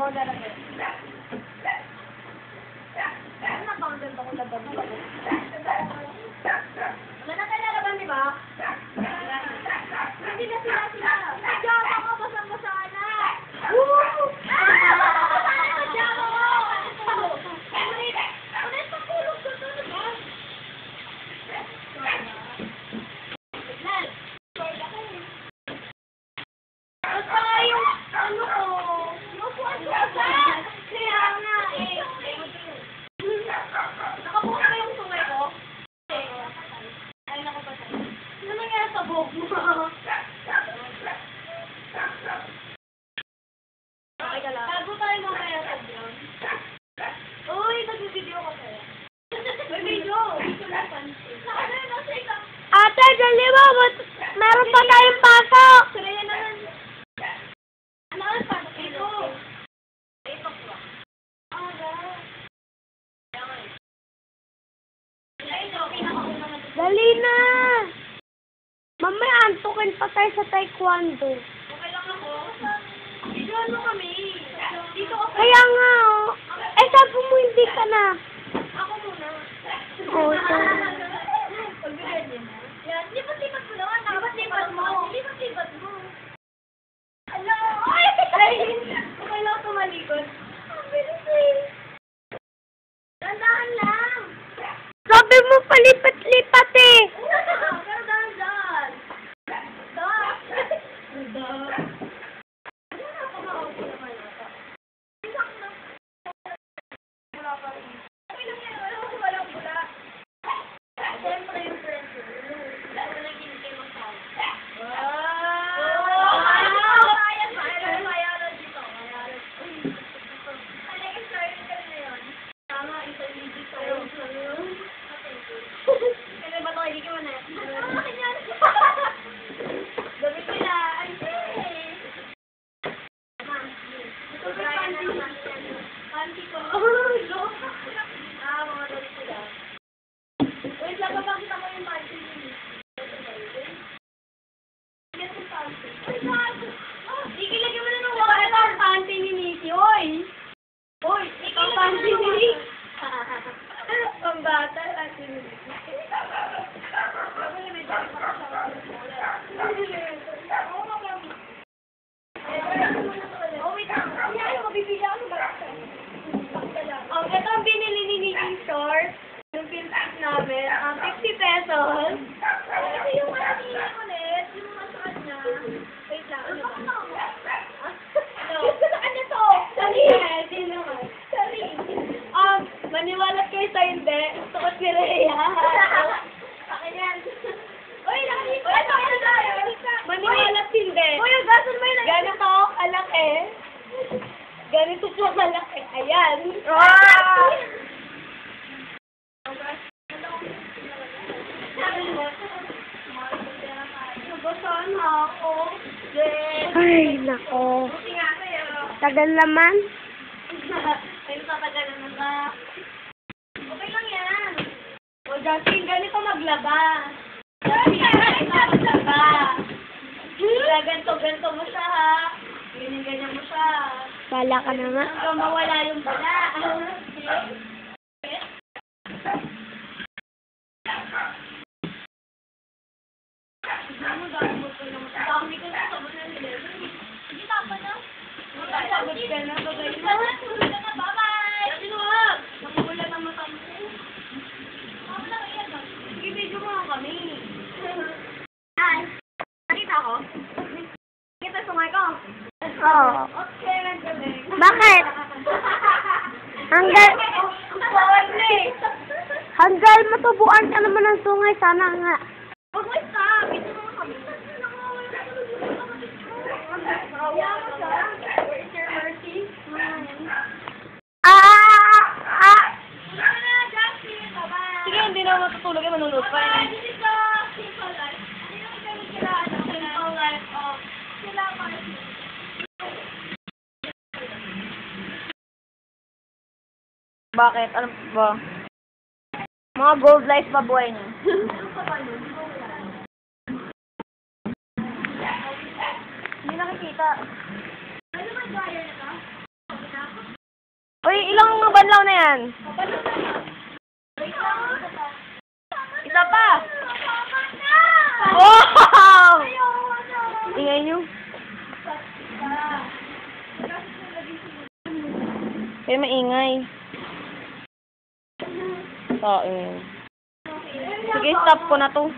ako lalagay. Ano na content ako laban? Wala na tayo lalaban, di ba? Hindi na sila. Pajama ko, basang-basa na. Woo! Pajama ko! Ulit pa tulog ko to, di ba? Lal! Basta yung, ano ko, yung puwan-puwan. Kaya nga eh. Nakabuka ba yung sungay ko? Ay, nakapatay. Ano nangyari sa buhok mo? Okay ka lang. Tago tayo mamaya sa ground. Uy, nag-video ka kaya. May video. Ate, dali mo. Meron pa tayong pasok. Saraya naman. Ano ang pasok ito? Ito po. Dali na. Mamaya antukin pa tayo sa taekwondo. Okay lang ako. Dito ano kami? Dito ako. Kaya nga, oh. Eh, sabi mo hindi ka na. Ako muna. Oo, sorry. Pagbigyan niya na. Yan. Lipat-lipat mo naman. Lipat-lipat mo. Lipat-lipat mo. Hello! Ay! Okay lang tumalikod. Ang bilis eh. Tandaan lang. Sabi mo palipat-lipat eh. Pero dahan-dahan. Siyempre yung pressure. Ako lang hindi magsawa. Wait lang, papakita ko yung panty niya. Iki, lagyan mo na ng water. Ito ang panty ni Nikki. Oy! Oy! Ito ang panty ni Nikki. Ang bata, panty ni Nikki. Oh, wait lang. Ano mo, bibili ako ng bata. Ito ang binili ni Nikki short. Yung pinstip namin, 50 pesos. Ito yung manili ulit, yung masakad na. Wait lang, ano ba? Ano to? Sorry, sino ka? Sorry. Maniwalat kayo sa hindi. Suot ni Rhea. Akin yan. Uy, nakalipa. Ano tayo? Maniwalat hindi. Uy, gason mo yun. Gano'n ka ako kalaki. Ganito po kalaki. Ayan. Wow! Nabasahan na ako. Ay, nako. Buti nga sa'yo. Tagal naman. Ayun, tatagalan na ba? Okay lang yan. O, Justin, ganito maglaba. Maglaba. Ganto mo siya, ha? Ganyan mo siya. Bala ka naman. Hanggang mawala yung bala. Dami ko na sabon na nila. Sige, tapa na. Sabot ka na. Sabot ka na. Bye-bye! Sinuwag! Nakula na mata mo. Tama na kaya ba? Sige, video mo nga kami. Ay! Nakita ko? Nakita sungay ko? Oo. Okay, naggaling. Bakit? Hanggang matubuan ka naman ng sungay, sana nga. Huwag mo stop! Ito mga kami. Kaya mo siya. Where is your mercy? Ano na, Justin? Bye-bye! Sige, hindi na matutulog yung manunod pa. Bye-bye! This is the simple life. Hindi naman kami sila, simple life of sila Marcy. Bakit? Ano ba? Mga gold life pa buhay niyo. Hindi nakikita. Ano ba dryer na ka? banlaw na yan. Isa pa. Wow! Ingay nyo. Kaya maingay. Sige, stop ko na to.